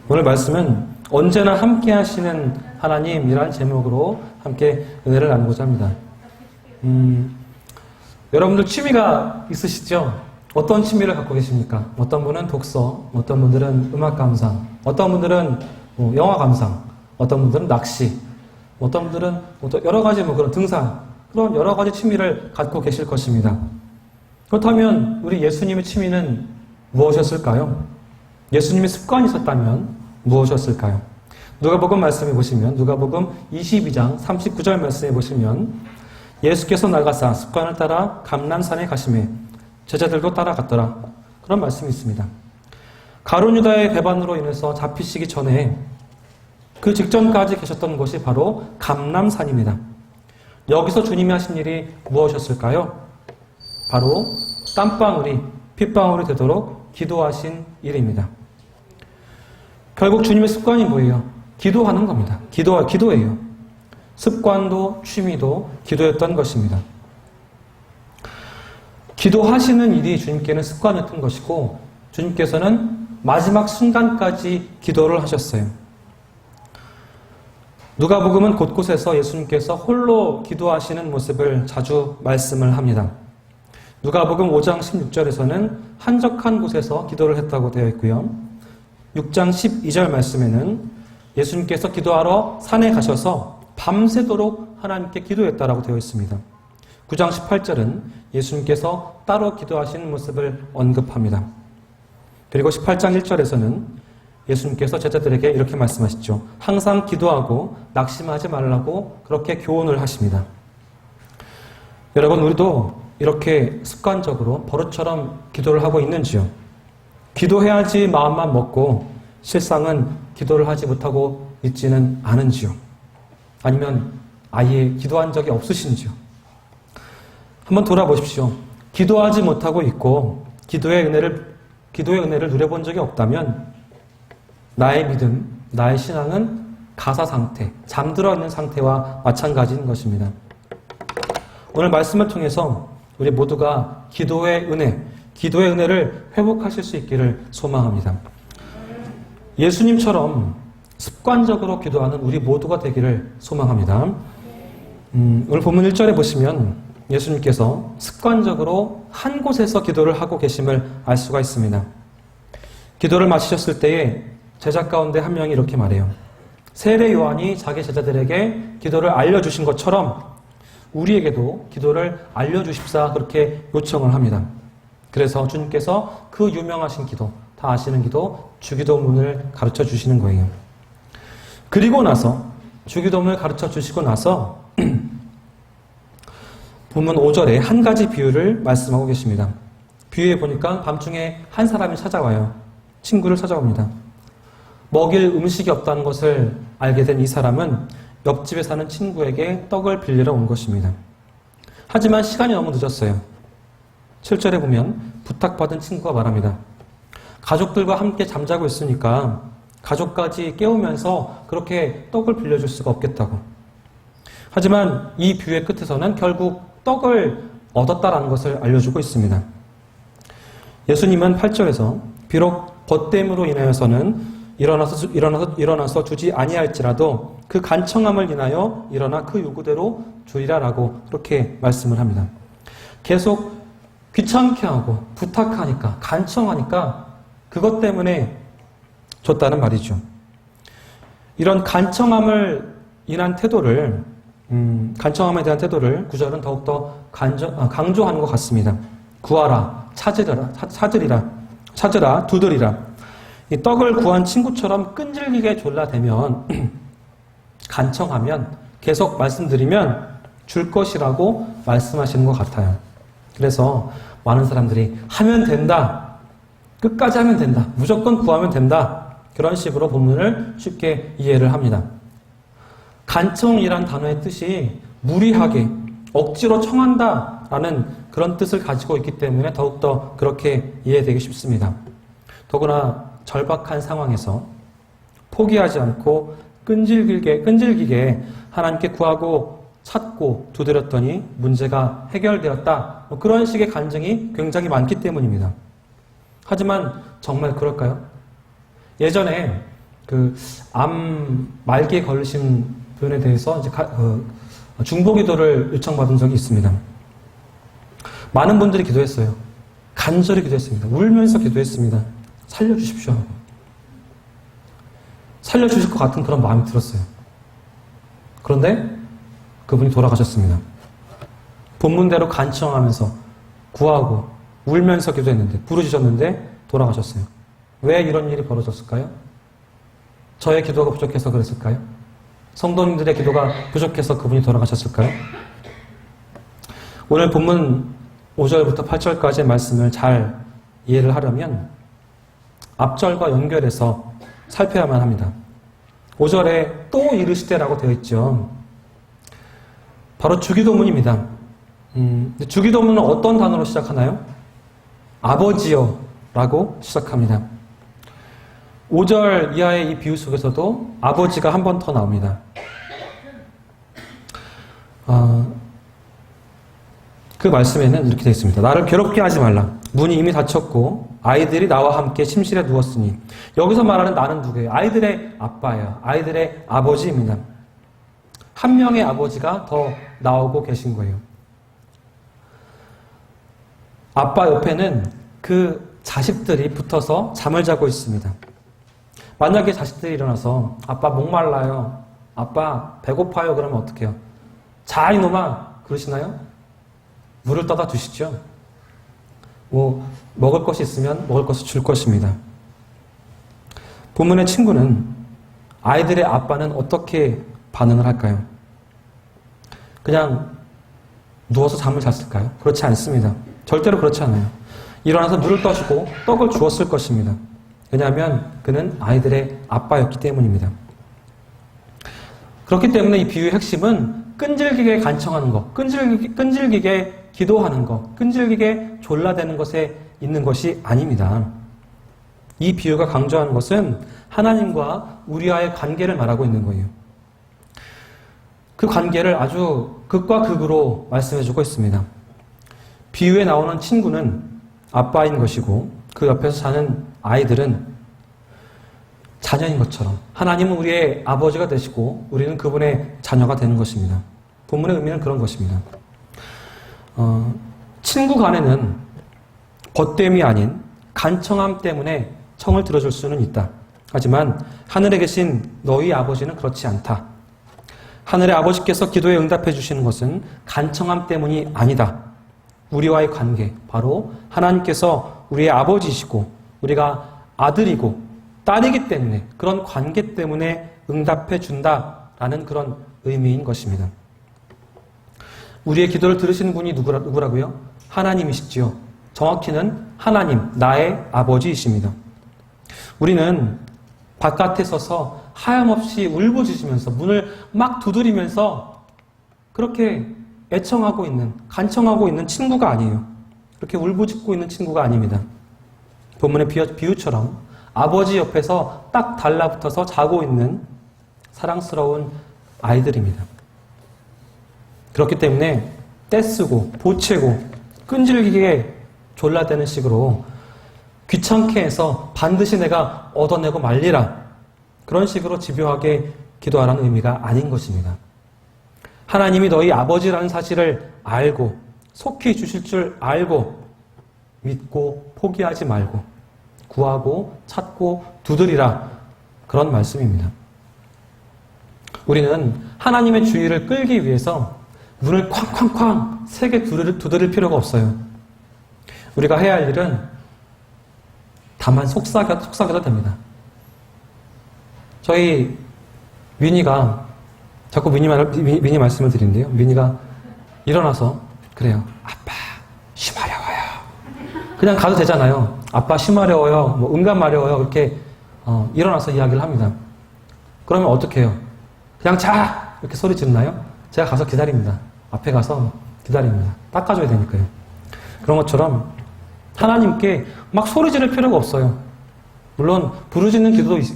오늘 말씀은 언제나 함께 하시는 하나님이라는 제목으로 함께 은혜를 나누고자 합니다. 여러분들 취미가 있으시죠? 어떤 취미를 갖고 계십니까? 어떤 분은 독서, 어떤 분들은 음악 감상, 어떤 분들은 영화 감상, 어떤 분들은 낚시, 어떤 분들은 여러 가지 그런 등산, 그런 여러 가지 취미를 갖고 계실 것입니다. 그렇다면 우리 예수님의 취미는 무엇이었을까요? 예수님의 습관이 있었다면 무엇이었을까요? 누가복음 말씀해 보시면 누가복음 22장 39절 말씀해 보시면 예수께서 나가사 습관을 따라 감람산에 가시매 제자들도 따라갔더라. 그런 말씀이 있습니다. 가룟 유다의 배반으로 인해서 잡히시기 전에 그 직전까지 계셨던 곳이 바로 감람산입니다. 여기서 주님이 하신 일이 무엇이었을까요? 바로 땀방울이 핏방울이 되도록 기도하신 일입니다. 결국 주님의 습관이 뭐예요? 기도하는 겁니다. 기도예요. 습관도 취미도 기도였던 것입니다. 기도하시는 일이 주님께는 습관이었던 것이고 주님께서는 마지막 순간까지 기도를 하셨어요. 누가복음은 곳곳에서 예수님께서 홀로 기도하시는 모습을 자주 말씀을 합니다. 누가복음 5장 16절에서는 한적한 곳에서 기도를 했다고 되어 있고요. 6장 12절 말씀에는 예수님께서 기도하러 산에 가셔서 밤새도록 하나님께 기도했다라고 되어 있습니다. 9장 18절은 예수님께서 따로 기도하시는 모습을 언급합니다. 그리고 18장 1절에서는 예수님께서 제자들에게 이렇게 말씀하시죠. 항상 기도하고 낙심하지 말라고 그렇게 교훈을 하십니다. 여러분, 우리도 이렇게 습관적으로 버릇처럼 기도를 하고 있는지요? 기도해야지 마음만 먹고 실상은 기도를 하지 못하고 있지는 않은지요? 아니면 아예 기도한 적이 없으신지요? 한번 돌아보십시오. 기도하지 못하고 있고 기도의 은혜를 누려본 적이 없다면 나의 믿음, 나의 신앙은 가사 상태, 잠들어 있는 상태와 마찬가지인 것입니다. 오늘 말씀을 통해서 우리 모두가 기도의 은혜를 회복하실 수 있기를 소망합니다. 예수님처럼 습관적으로 기도하는 우리 모두가 되기를 소망합니다. 오늘 본문 1절에 보시면 예수님께서 습관적으로 한 곳에서 기도를 하고 계심을 알 수가 있습니다. 기도를 마치셨을 때에 제자 가운데 한 명이 이렇게 말해요. 세례 요한이 자기 제자들에게 기도를 알려주신 것처럼 우리에게도 기도를 알려주십사 그렇게 요청을 합니다. 그래서 주님께서 그 유명하신 기도, 다 아시는 기도, 주기도문을 가르쳐 주시는 거예요. 그리고 나서 주기도문을 가르쳐 주시고 나서 본문 5절에 한 가지 비유를 말씀하고 계십니다. 비유에 보니까 밤중에 한 사람이 찾아와요. 친구를 찾아옵니다. 먹일 음식이 없다는 것을 알게 된 이 사람은 옆집에 사는 친구에게 떡을 빌리러 온 것입니다. 하지만 시간이 너무 늦었어요. 7절에 보면 부탁받은 친구가 말합니다. 가족들과 함께 잠자고 있으니까 가족까지 깨우면서 그렇게 떡을 빌려줄 수가 없겠다고. 하지만 이 비유의 끝에서는 결국 떡을 얻었다라는 것을 알려주고 있습니다. 예수님은 8절에서 비록 벗됨으로 인하여서는 일어나서 주지 아니할지라도 그 간청함을 인하여 일어나 그 요구대로 주리라라고 그렇게 말씀을 합니다. 계속 귀찮게 하고 부탁하니까 간청하니까 그것 때문에 줬다는 말이죠. 이런 간청함에 대한 태도를 9절은 더욱더 강조하는 것 같습니다. 구하라, 찾으라, 두드리라. 이 떡을 구한 친구처럼 끈질기게 졸라대면 간청하면 계속 말씀드리면 줄 것이라고 말씀하시는 것 같아요. 그래서 많은 사람들이 하면 된다, 끝까지 하면 된다, 무조건 구하면 된다, 그런 식으로 본문을 쉽게 이해를 합니다. 간청이란 단어의 뜻이 무리하게 억지로 청한다라는 그런 뜻을 가지고 있기 때문에 더욱더 그렇게 이해되기 쉽습니다. 더구나 절박한 상황에서 포기하지 않고 끈질기게 하나님께 구하고 찾고 두드렸더니 문제가 해결되었다. 그런 식의 간증이 굉장히 많기 때문입니다. 하지만 정말 그럴까요? 예전에 암 말기에 걸리신 분에 대해서 이제 중보기도를 요청받은 적이 있습니다. 많은 분들이 기도했어요. 간절히 기도했습니다. 울면서 기도했습니다. 살려주십시오 하고. 살려주실 것 같은 그런 마음이 들었어요. 그런데 그분이 돌아가셨습니다. 본문대로 간청하면서 구하고 울면서 기도했는데, 부르짖었는데 돌아가셨어요. 왜 이런 일이 벌어졌을까요? 저의 기도가 부족해서 그랬을까요? 성도님들의 기도가 부족해서 그분이 돌아가셨을까요? 오늘 본문 5절부터 8절까지의 말씀을 잘 이해를 하려면 앞절과 연결해서 살펴야만 합니다. 5절에 또 이르시되라고 되어 있죠. 바로 주기도문입니다. 주기도문은 어떤 단어로 시작하나요? 아버지여 라고 시작합니다. 5절 이하의 이 비유 속에서도 아버지가 한 번 더 나옵니다. 그 말씀에는 이렇게 되어 있습니다. 나를 괴롭게 하지 말라. 문이 이미 닫혔고 아이들이 나와 함께 침실에 누웠으니. 여기서 말하는 나는 누구예요? 아이들의 아빠예요. 아이들의 아버지입니다. 한 명의 아버지가 더 나오고 계신 거예요. 아빠 옆에는 그 자식들이 붙어서 잠을 자고 있습니다. 만약에 자식들이 일어나서 아빠 목말라요. 아빠 배고파요. 그러면 어떡해요? 자 이놈아 그러시나요? 물을 떠다 주시죠. 먹을 것이 있으면 먹을 것을 줄 것입니다. 본문의 친구는 아이들의 아빠는 어떻게 반응을 할까요? 그냥 누워서 잠을 잤을까요? 그렇지 않습니다. 절대로 그렇지 않아요. 일어나서 물을 떠주고 떡을 주었을 것입니다. 왜냐하면 그는 아이들의 아빠였기 때문입니다. 그렇기 때문에 이 비유의 핵심은 끈질기게 간청하는 것, 끈질기게 기도하는 것, 끈질기게 졸라대는 것에 있는 것이 아닙니다. 이 비유가 강조하는 것은 하나님과 우리와의 관계를 말하고 있는 거예요. 그 관계를 아주 극과 극으로 말씀해주고 있습니다. 비유에 나오는 친구는 아빠인 것이고 그 옆에서 사는 아이들은 자녀인 것처럼 하나님은 우리의 아버지가 되시고 우리는 그분의 자녀가 되는 것입니다. 본문의 의미는 그런 것입니다. 친구 간에는 벗됨이 아닌 간청함 때문에 청을 들어줄 수는 있다. 하지만 하늘에 계신 너희 아버지는 그렇지 않다. 하늘의 아버지께서 기도에 응답해 주시는 것은 간청함 때문이 아니다. 우리와의 관계, 바로 하나님께서 우리의 아버지이시고 우리가 아들이고 딸이기 때문에 그런 관계 때문에 응답해 준다라는 그런 의미인 것입니다. 우리의 기도를 들으시는 분이 누구라고요? 하나님이시지요. 정확히는 하나님, 나의 아버지이십니다. 우리는 바깥에 서서 하염없이 울부짖으면서 문을 막 두드리면서 그렇게 애청하고 있는, 간청하고 있는 친구가 아니에요. 그렇게 울부짖고 있는 친구가 아닙니다. 본문의 비유처럼 아버지 옆에서 딱 달라붙어서 자고 있는 사랑스러운 아이들입니다. 그렇기 때문에 떼쓰고 보채고 끈질기게 졸라대는 식으로 귀찮게 해서 반드시 내가 얻어내고 말리라, 그런 식으로 집요하게 기도하라는 의미가 아닌 것입니다. 하나님이 너희 아버지라는 사실을 알고 속히 주실 줄 알고 믿고 포기하지 말고 구하고 찾고 두드리라, 그런 말씀입니다. 우리는 하나님의 주의를 끌기 위해서 문을 쾅쾅쾅 세게 두드릴 필요가 없어요. 우리가 해야 할 일은 다만 속삭여도 됩니다. 저희 민이가, 자꾸 민이 말씀을 드리는데요. 민이가 일어나서 그래요. 아빠 쉬마려워요. 그냥 가도 되잖아요. 아빠 쉬마려워요. 뭐 응감 마려워요. 이렇게 일어나서 이야기를 합니다. 그러면 어떻게 해요? 그냥 자! 이렇게 소리 지르나요? 제가 가서 기다립니다. 앞에 가서 기다립니다. 닦아줘야 되니까요. 그런 것처럼 하나님께 막 소리 지를 필요가 없어요. 물론 부르짖는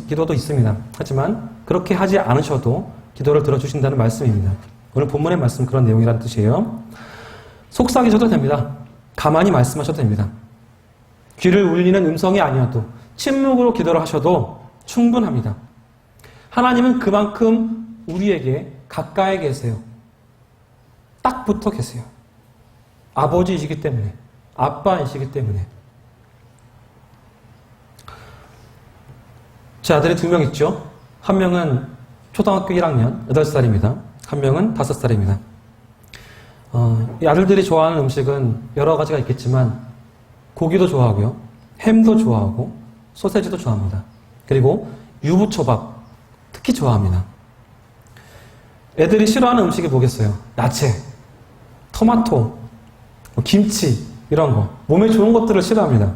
기도도 있습니다. 하지만 그렇게 하지 않으셔도 기도를 들어주신다는 말씀입니다. 오늘 본문의 말씀 그런 내용이라는 뜻이에요. 속삭이셔도 됩니다. 가만히 말씀하셔도 됩니다. 귀를 울리는 음성이 아니어도 침묵으로 기도를 하셔도 충분합니다. 하나님은 그만큼 우리에게 가까이 계세요. 딱 붙어 계세요. 아버지이시기 때문에, 아빠이시기 때문에. 제 아들이 2명 있죠. 한 명은 초등학교 1학년, 8살입니다. 한 명은 5살입니다. 이 아들들이 좋아하는 음식은 여러 가지가 있겠지만 고기도 좋아하고요. 햄도 좋아하고 소세지도 좋아합니다. 그리고 유부초밥 특히 좋아합니다. 애들이 싫어하는 음식이 뭐겠어요? 야채, 토마토, 김치 이런 거. 몸에 좋은 것들을 싫어합니다.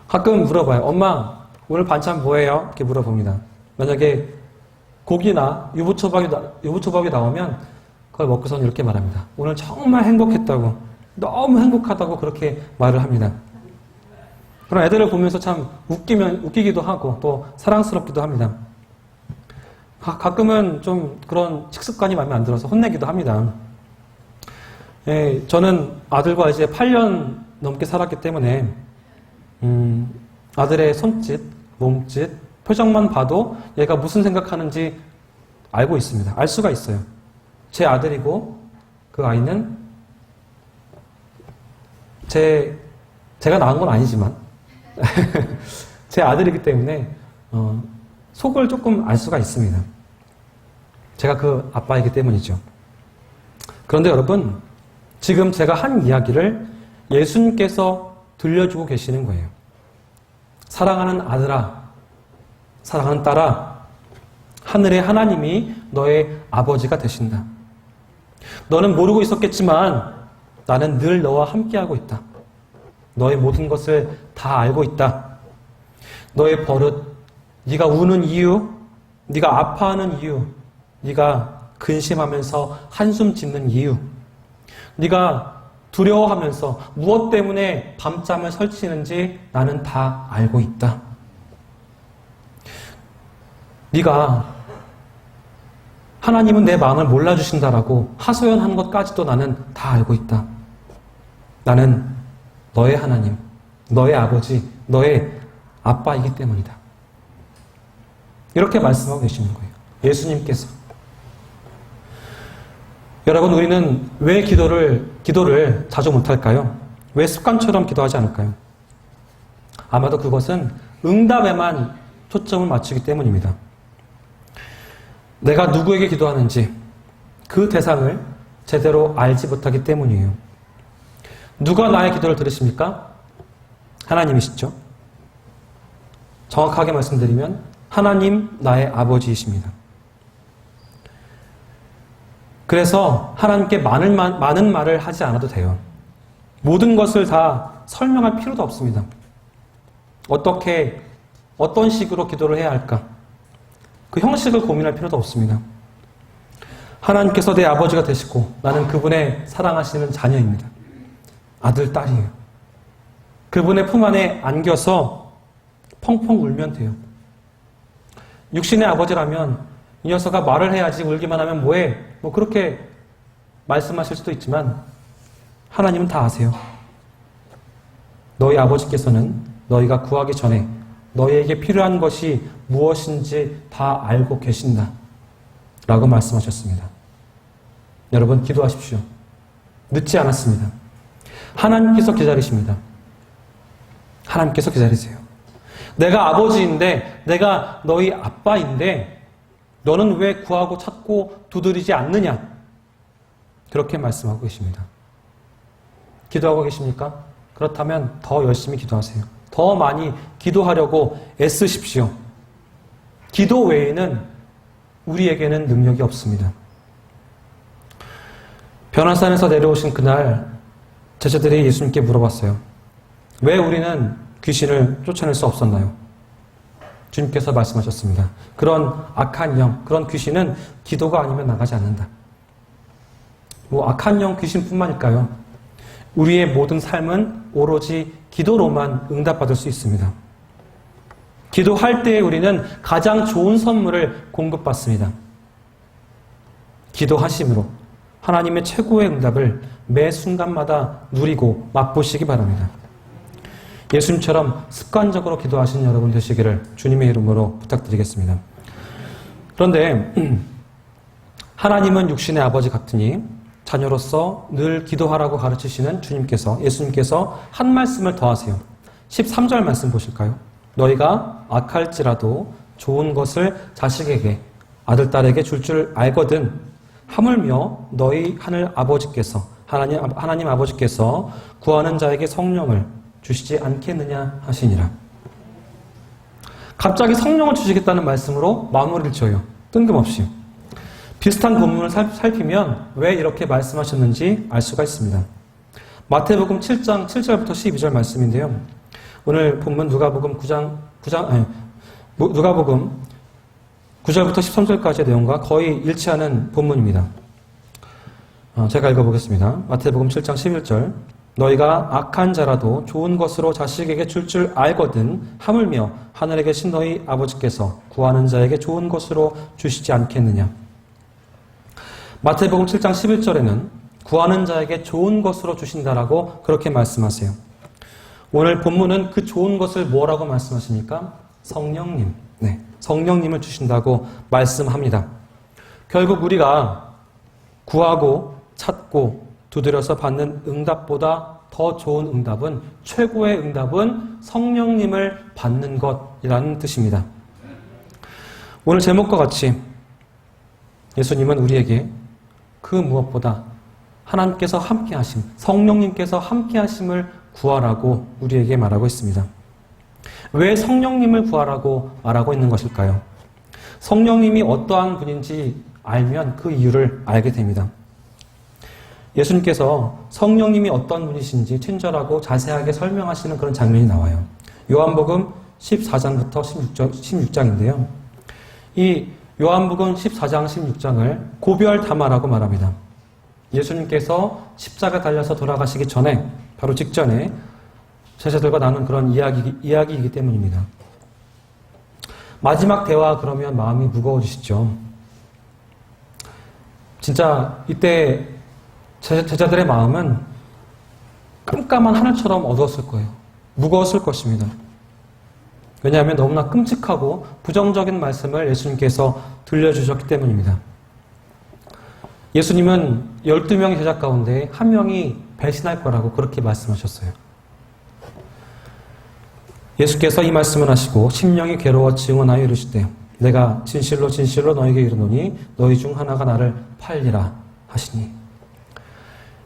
가끔 물어봐요. 엄마 오늘 반찬 뭐예요? 이렇게 물어봅니다. 만약에 고기나 유부초밥이 나오면 그걸 먹고서는 이렇게 말합니다. 오늘 정말 행복했다고, 너무 행복하다고 그렇게 말을 합니다. 그런 애들을 보면서 참 웃기기도 하고 또 사랑스럽기도 합니다. 가끔은 좀 그런 식습관이 마음에 안 들어서 혼내기도 합니다. 예, 저는 아들과 이제 8년 넘게 살았기 때문에 아들의 손짓, 몸짓, 표정만 봐도 얘가 무슨 생각하는지 알고 있습니다. 알 수가 있어요. 제 아들이고 그 아이는 제가 낳은 건 아니지만 제 아들이기 때문에 속을 조금 알 수가 있습니다. 제가 그 아빠이기 때문이죠. 그런데 여러분, 지금 제가 한 이야기를 예수님께서 들려주고 계시는 거예요. 사랑하는 아들아, 사랑하는 딸아, 하늘의 하나님이 너의 아버지가 되신다. 너는 모르고 있었겠지만 나는 늘 너와 함께하고 있다. 너의 모든 것을 다 알고 있다. 너의 버릇, 네가 우는 이유, 네가 아파하는 이유, 네가 근심하면서 한숨 짓는 이유, 네가 두려워하면서 무엇 때문에 밤잠을 설치는지 나는 다 알고 있다. 네가 하나님은 내 마음을 몰라주신다라고 하소연한 것까지도 나는 다 알고 있다. 나는 너의 하나님, 너의 아버지, 너의 아빠이기 때문이다. 이렇게 말씀하고 계시는 거예요. 예수님께서. 여러분, 우리는 왜 기도를 자주 못할까요? 왜 습관처럼 기도하지 않을까요? 아마도 그것은 응답에만 초점을 맞추기 때문입니다. 내가 누구에게 기도하는지 그 대상을 제대로 알지 못하기 때문이에요. 누가 나의 기도를 들으십니까? 하나님이시죠. 정확하게 말씀드리면 하나님 나의 아버지이십니다. 그래서 하나님께 많은 말을 하지 않아도 돼요. 모든 것을 다 설명할 필요도 없습니다. 어떤 식으로 기도를 해야 할까? 그 형식을 고민할 필요도 없습니다. 하나님께서 내 아버지가 되시고 나는 그분의 사랑하시는 자녀입니다. 아들, 딸이에요. 그분의 품 안에 안겨서 펑펑 울면 돼요. 육신의 아버지라면 이 녀석아 말을 해야지 울기만 하면 뭐해? 뭐 그렇게 말씀하실 수도 있지만 하나님은 다 아세요. 너희 아버지께서는 너희가 구하기 전에 너희에게 필요한 것이 무엇인지 다 알고 계신다 라고 말씀하셨습니다. 여러분 기도하십시오. 늦지 않았습니다. 하나님께서 기다리십니다. 하나님께서 기다리세요. 내가 아버지인데, 내가 너희 아빠인데 너는 왜 구하고 찾고 두드리지 않느냐? 그렇게 말씀하고 계십니다. 기도하고 계십니까? 그렇다면 더 열심히 기도하세요. 더 많이 기도하려고 애쓰십시오. 기도 외에는 우리에게는 능력이 없습니다. 변화산에서 내려오신 그날 제자들이 예수님께 물어봤어요. 왜 우리는 귀신을 쫓아낼 수 없었나요? 주님께서 말씀하셨습니다. 그런 악한 영, 그런 귀신은 기도가 아니면 나가지 않는다. 뭐 악한 영 귀신뿐만일까요? 우리의 모든 삶은 오로지 기도로만 응답받을 수 있습니다. 기도할 때에 우리는 가장 좋은 선물을 공급받습니다. 기도하심으로 하나님의 최고의 응답을 매 순간마다 누리고 맛보시기 바랍니다. 예수님처럼 습관적으로 기도하시는 여러분 되시기를 주님의 이름으로 부탁드리겠습니다. 그런데 하나님은 육신의 아버지 같으니 자녀로서 늘 기도하라고 가르치시는 예수님께서 한 말씀을 더 하세요. 13절 말씀 보실까요? 너희가 악할지라도 좋은 것을 자식에게, 아들, 딸에게 줄 알거든 하물며 너희 하늘 아버지께서, 하나님 아버지께서 구하는 자에게 성령을 주시지 않겠느냐 하시니라. 갑자기 성령을 주시겠다는 말씀으로 마무리를 지어요. 뜬금없이. 비슷한 본문을 살피면 왜 이렇게 말씀하셨는지 알 수가 있습니다. 마태복음 7장 7절부터 12절 말씀인데요. 오늘 본문 누가복음 9절부터 13절까지의 내용과 거의 일치하는 본문입니다. 제가 읽어보겠습니다. 마태복음 7장 11절 너희가 악한 자라도 좋은 것으로 자식에게 줄 알거든 하물며 하늘에 계신 너희 아버지께서 구하는 자에게 좋은 것으로 주시지 않겠느냐. 마태복음 7장 11절에는 구하는 자에게 좋은 것으로 주신다라고 그렇게 말씀하세요. 오늘 본문은 그 좋은 것을 뭐라고 말씀하십니까? 성령님. 네, 성령님을 주신다고 말씀합니다. 결국 우리가 구하고 찾고 두드려서 받는 응답보다 더 좋은 응답은, 최고의 응답은 성령님을 받는 것이라는 뜻입니다. 오늘 제목과 같이 예수님은 우리에게 그 무엇보다 하나님께서 함께 하심, 성령님께서 함께 하심을 구하라고 우리에게 말하고 있습니다. 왜 성령님을 구하라고 말하고 있는 것일까요? 성령님이 어떠한 분인지 알면 그 이유를 알게 됩니다. 예수님께서 성령님이 어떤 분이신지 친절하고 자세하게 설명하시는 그런 장면이 나와요. 요한복음 14장부터 16장인데요. 이 요한복음 14장 16장을 고별담화라고 말합니다. 예수님께서 십자가 달려서 돌아가시기 전에, 바로 직전에 제자들과 나눈 그런 이야기이기 때문입니다. 마지막 대화 그러면 마음이 무거워지시죠. 진짜 이때 제자들의 마음은 깜깜한 하늘처럼 어두웠을 거예요. 무거웠을 것입니다. 왜냐하면 너무나 끔찍하고 부정적인 말씀을 예수님께서 들려주셨기 때문입니다. 예수님은 12명의 제자 가운데 한 명이 배신할 거라고 그렇게 말씀하셨어요. 예수께서 이 말씀을 하시고 심령이 괴로워 증언하여 이르시되 내가 진실로 진실로 너에게 이르노니 너희 중 하나가 나를 팔리라 하시니.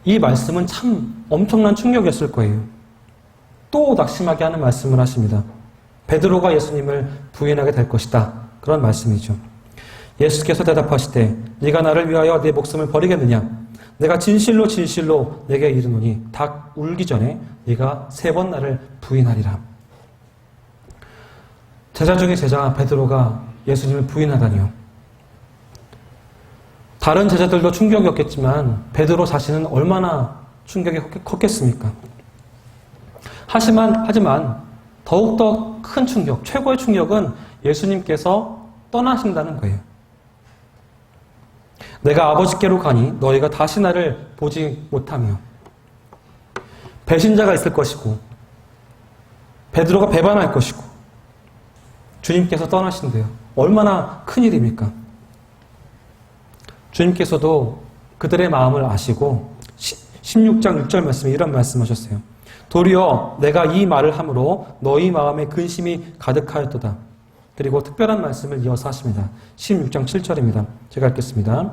이 말씀은 참 엄청난 충격이었을 거예요. 또 낙심하게 하는 말씀을 하십니다. 베드로가 예수님을 부인하게 될 것이다. 그런 말씀이죠. 예수께서 대답하시되 네가 나를 위하여 내 목숨을 버리겠느냐? 내가 진실로 진실로 내게 이르노니 닭 울기 전에 네가 3번 나를 부인하리라. 제자 중에 제자 베드로가 예수님을 부인하다니요. 다른 제자들도 충격이었겠지만 베드로 자신은 얼마나 충격이 컸겠습니까? 하지만 더욱더 큰 충격, 최고의 충격은 예수님께서 떠나신다는 거예요. 내가 아버지께로 가니 너희가 다시 나를 보지 못하며. 배신자가 있을 것이고 베드로가 배반할 것이고 주님께서 떠나신대요. 얼마나 큰일입니까? 주님께서도 그들의 마음을 아시고 16장 6절 말씀에 이런 말씀하셨어요. 도리어 내가 이 말을 함으로 너희 마음에 근심이 가득하였도다. 그리고 특별한 말씀을 이어서 하십니다. 16장 7절입니다. 제가 읽겠습니다.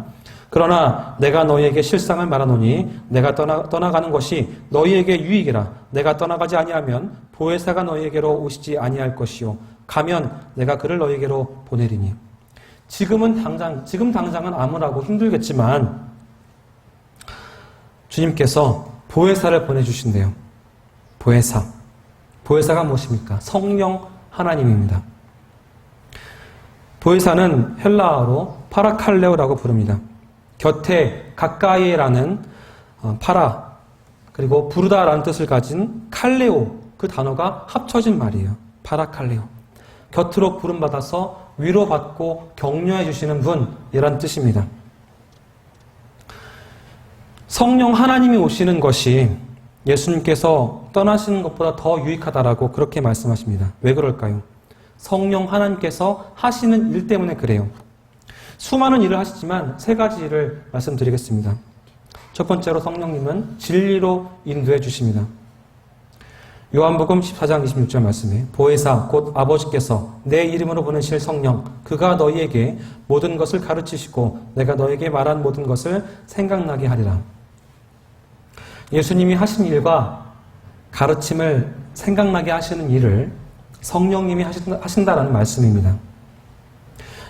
그러나 내가 너희에게 실상을 말하노니 내가 떠나가는 것이 너희에게 유익이라. 내가 떠나가지 아니하면 보혜사가 너희에게로 오시지 아니할 것이요 가면 내가 그를 너희에게로 보내리니. 지금 당장은 암울하고 힘들겠지만 주님께서 보혜사를 보내주신대요. 보혜사가 무엇입니까? 성령 하나님입니다. 보혜사는 헬라어로 파라칼레오라고 부릅니다. 곁에 가까이에라는 파라 그리고 부르다라는 뜻을 가진 칼레오, 그 단어가 합쳐진 말이에요. 파라칼레오. 곁으로 부름받아서 위로받고 격려해 주시는 분이란 뜻입니다. 성령 하나님이 오시는 것이 예수님께서 떠나시는 것보다 더 유익하다라고 그렇게 말씀하십니다. 왜 그럴까요? 성령 하나님께서 하시는 일 때문에 그래요. 수많은 일을 하시지만 세 가지 일을 말씀드리겠습니다. 첫 번째로 성령님은 진리로 인도해 주십니다. 요한복음 14장 26절 말씀에 보혜사 곧 아버지께서 내 이름으로 보내실 성령 그가 너희에게 모든 것을 가르치시고 내가 너에게 말한 모든 것을 생각나게 하리라. 예수님이 하신 일과 가르침을 생각나게 하시는 일을 성령님이 하신다라는 말씀입니다.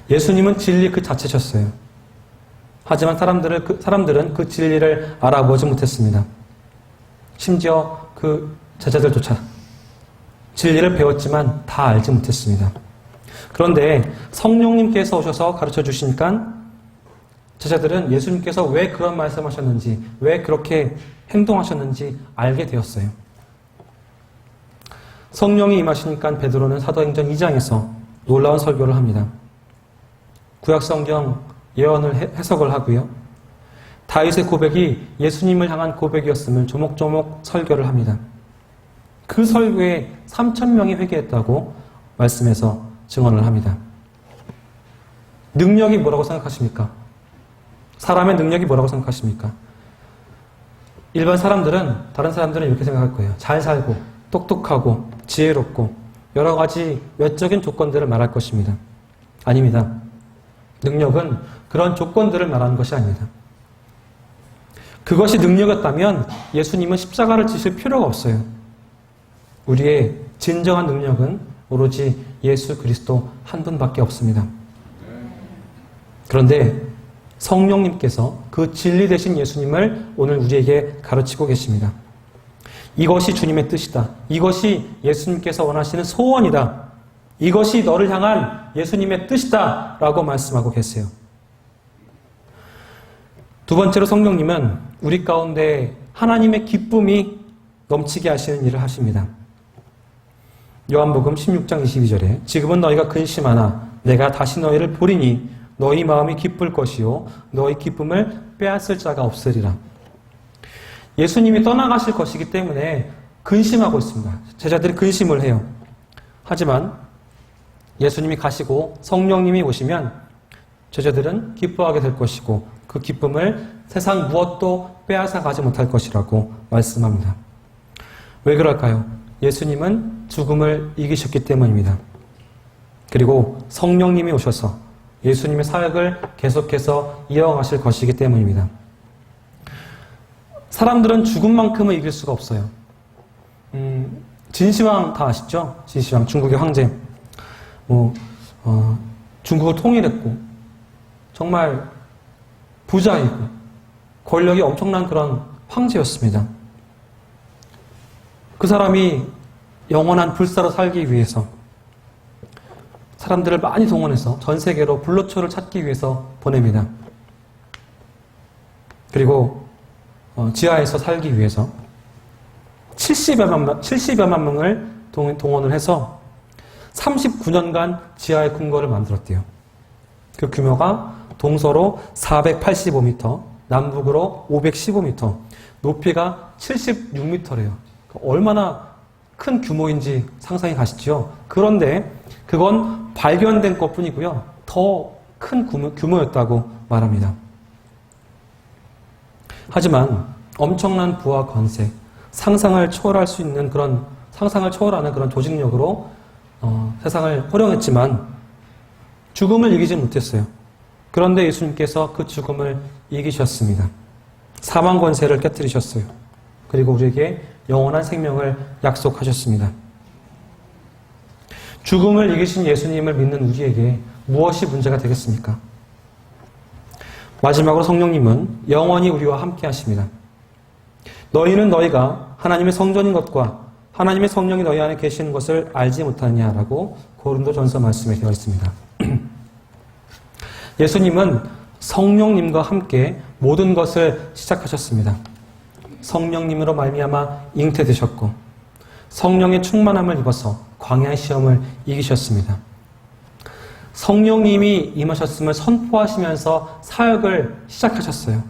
예수님은 진리 그 자체셨어요. 하지만 사람들은 그 진리를 알아보지 못했습니다. 심지어 그 제자들조차 진리를 배웠지만 다 알지 못했습니다. 그런데 성령님께서 오셔서 가르쳐 주시니까 제자들은 예수님께서 왜 그런 말씀하셨는지, 왜 그렇게 행동하셨는지 알게 되었어요. 성령이 임하시니까 베드로는 사도행전 2장에서 놀라운 설교를 합니다. 구약성경 예언을 해석을 하고요. 다윗의 고백이 예수님을 향한 고백이었음을 조목조목 설교를 합니다. 그 설교에 3,000명이 회개했다고 말씀해서 증언을 합니다. 능력이 뭐라고 생각하십니까? 사람의 능력이 뭐라고 생각하십니까? 일반 사람들은, 다른 사람들은 이렇게 생각할 거예요. 잘 살고, 똑똑하고, 지혜롭고, 여러 가지 외적인 조건들을 말할 것입니다. 아닙니다. 능력은 그런 조건들을 말하는 것이 아닙니다. 그것이 능력이었다면 예수님은 십자가를 지실 필요가 없어요. 우리의 진정한 능력은 오로지 예수 그리스도 한 분밖에 없습니다. 그런데 성령님께서 그 진리 되신 예수님을 오늘 우리에게 가르치고 계십니다. 이것이 주님의 뜻이다. 이것이 예수님께서 원하시는 소원이다. 이것이 너를 향한 예수님의 뜻이다. 라고 말씀하고 계세요. 두 번째로 성령님은 우리 가운데 하나님의 기쁨이 넘치게 하시는 일을 하십니다. 요한복음 16장 22절에 지금은 너희가 근심하나 내가 다시 너희를 보리니 너희 마음이 기쁠 것이요 너희 기쁨을 빼앗을 자가 없으리라. 예수님이 떠나가실 것이기 때문에 근심하고 있습니다. 제자들이 근심을 해요. 하지만 예수님이 가시고 성령님이 오시면 제자들은 기뻐하게 될 것이고 그 기쁨을 세상 무엇도 빼앗아 가지 못할 것이라고 말씀합니다. 왜 그럴까요? 예수님은 죽음을 이기셨기 때문입니다. 그리고 성령님이 오셔서 예수님의 사역을 계속해서 이어가실 것이기 때문입니다. 사람들은 죽음만큼은 이길 수가 없어요. 진시황 다 아시죠? 진시황 중국의 황제. 중국을 통일했고 정말 부자이고 권력이 엄청난 그런 황제였습니다. 그 사람이 영원한 불사로 살기 위해서 사람들을 많이 동원해서 전 세계로 불로초를 찾기 위해서 보냅니다. 그리고 지하에서 살기 위해서 70여만 명을 동원을 해서 39년간 지하의 궁궐을 만들었대요. 그 규모가 동서로 485m, 남북으로 515m, 높이가 76m래요. 얼마나 큰 규모인지 상상이 가시죠? 그런데 그건 발견된 것뿐이고요. 더 큰 규모였다고 말합니다. 하지만 엄청난 부와 권세, 상상을 초월하는 그런 조직력으로 세상을 호령했지만 죽음을 이기지 못했어요. 그런데 예수님께서 그 죽음을 이기셨습니다. 사망 권세를 깨뜨리셨어요. 그리고 우리에게 영원한 생명을 약속하셨습니다. 죽음을 이기신 예수님을 믿는 우리에게 무엇이 문제가 되겠습니까? 마지막으로 성령님은 영원히 우리와 함께 하십니다. 너희는 너희가 하나님의 성전인 것과 하나님의 성령이 너희 안에 계시는 것을 알지 못하느냐라고 고린도전서 말씀에 되어 있습니다. 예수님은 성령님과 함께 모든 것을 시작하셨습니다. 성령님으로 말미암아 잉태되셨고 성령의 충만함을 입어서 광야의 시험을 이기셨습니다. 성령님이 임하셨음을 선포하시면서 사역을 시작하셨어요.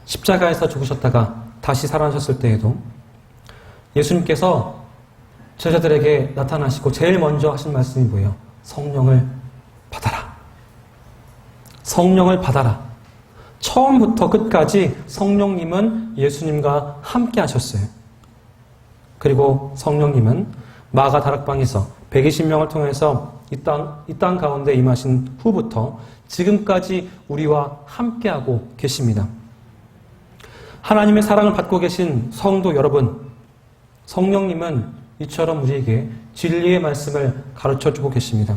십자가에서 죽으셨다가 다시 살아나셨을 때에도 예수님께서 제자들에게 나타나시고 제일 먼저 하신 말씀이 뭐예요? 성령을 받아라. 성령을 받아라. 처음부터 끝까지 성령님은 예수님과 함께 하셨어요. 그리고 성령님은 마가 다락방에서 120명을 통해서 이 땅 가운데 임하신 후부터 지금까지 우리와 함께하고 계십니다. 하나님의 사랑을 받고 계신 성도 여러분, 성령님은 이처럼 우리에게 진리의 말씀을 가르쳐주고 계십니다.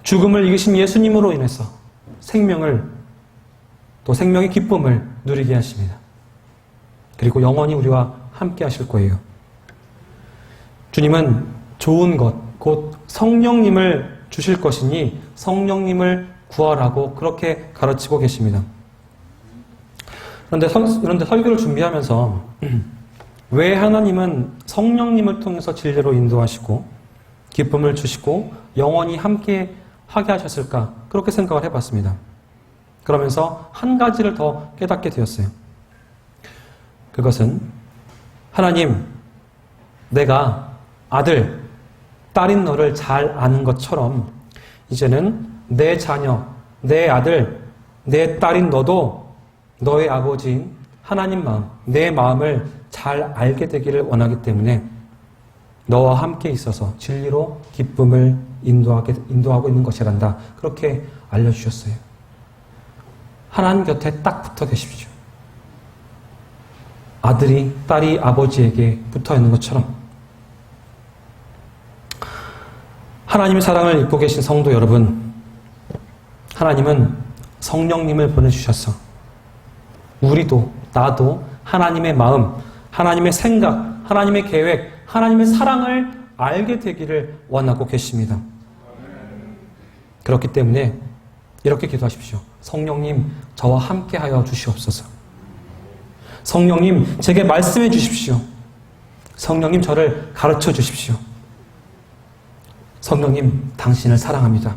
죽음을 이기신 예수님으로 인해서 생명을, 또 생명의 기쁨을 누리게 하십니다. 그리고 영원히 우리와 함께 하실 거예요. 주님은 좋은 것, 곧 성령님을 주실 것이니 성령님을 구하라고 그렇게 가르치고 계십니다. 그런데 설교를 준비하면서 왜 하나님은 성령님을 통해서 진리로 인도하시고 기쁨을 주시고 영원히 함께 하게 하셨을까? 그렇게 생각을 해봤습니다. 그러면서 한 가지를 더 깨닫게 되었어요. 그것은 하나님, 내가 아들, 딸인 너를 잘 아는 것처럼 이제는 내 자녀, 내 아들, 내 딸인 너도 너의 아버지인 하나님 마음, 내 마음을 잘 알게 되기를 원하기 때문에 너와 함께 있어서 진리로 기쁨을 인도하고 있는 것이란다. 그렇게 알려주셨어요. 하나님 곁에 딱 붙어 계십시오. 아들이, 딸이 아버지에게 붙어 있는 것처럼 하나님의 사랑을 입고 계신 성도 여러분, 하나님은 성령님을 보내주셔서 우리도, 나도 하나님의 마음, 하나님의 생각, 하나님의 계획, 하나님의 사랑을 알게 되기를 원하고 계십니다. 그렇기 때문에 이렇게 기도하십시오. 성령님, 저와 함께하여 주시옵소서. 성령님, 제게 말씀해 주십시오. 성령님, 저를 가르쳐 주십시오. 성령님, 당신을 사랑합니다.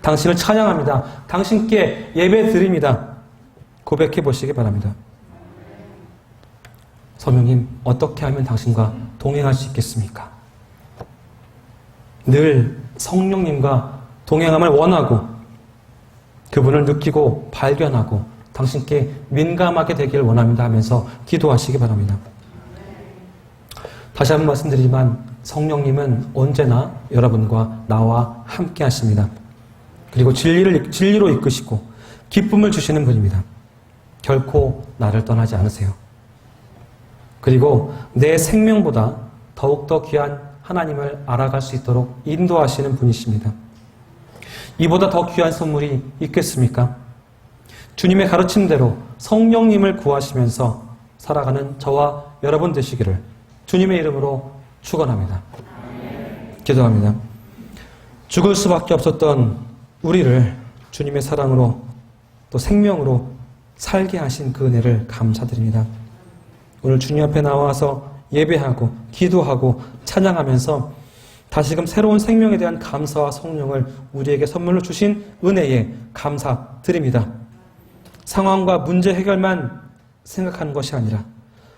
당신을 찬양합니다. 당신께 예배 드립니다. 고백해 보시기 바랍니다. 성령님, 어떻게 하면 당신과 동행할 수 있겠습니까? 늘 성령님과 동행함을 원하고 그분을 느끼고 발견하고 당신께 민감하게 되기를 원합니다 하면서 기도하시기 바랍니다. 다시 한번 말씀드리지만 성령님은 언제나 여러분과 나와 함께 하십니다. 그리고 진리로 이끄시고 기쁨을 주시는 분입니다. 결코 나를 떠나지 않으세요. 그리고 내 생명보다 더욱더 귀한 하나님을 알아갈 수 있도록 인도하시는 분이십니다. 이보다 더 귀한 선물이 있겠습니까? 주님의 가르침대로 성령님을 구하시면서 살아가는 저와 여러분 되시기를 주님의 이름으로 축원합니다. 기도합니다. 죽을 수밖에 없었던 우리를 주님의 사랑으로 또 생명으로 살게 하신 그 은혜를 감사드립니다. 오늘 주님 앞에 나와서 예배하고 기도하고 찬양하면서 다시금 새로운 생명에 대한 감사와 성령을 우리에게 선물로 주신 은혜에 감사드립니다. 상황과 문제 해결만 생각하는 것이 아니라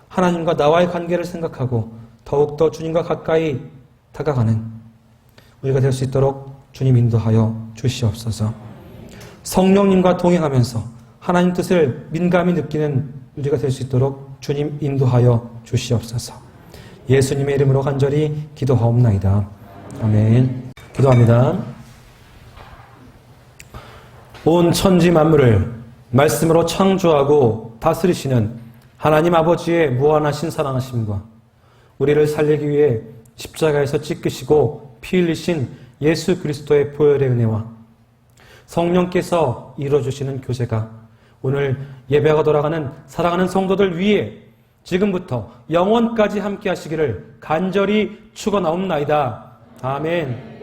하나님과 나와의 관계를 생각하고 더욱더 주님과 가까이 다가가는 우리가 될 수 있도록 주님 인도하여 주시옵소서. 성령님과 동행하면서 하나님 뜻을 민감히 느끼는 우리가 될 수 있도록 주님 인도하여 주시옵소서. 예수님의 이름으로 간절히 기도하옵나이다. 아멘. 기도합니다. 온 천지 만물을 말씀으로 창조하고 다스리시는 하나님 아버지의 무한하신 사랑하심과 우리를 살리기 위해 십자가에서 찢기시고 피 흘리신 예수 그리스도의 보혈의 은혜와 성령께서 이루어주시는 교제가 오늘 예배가 돌아가는 사랑하는 성도들 위에 지금부터 영원까지 함께 하시기를 간절히 축원하옵나이다. 아멘.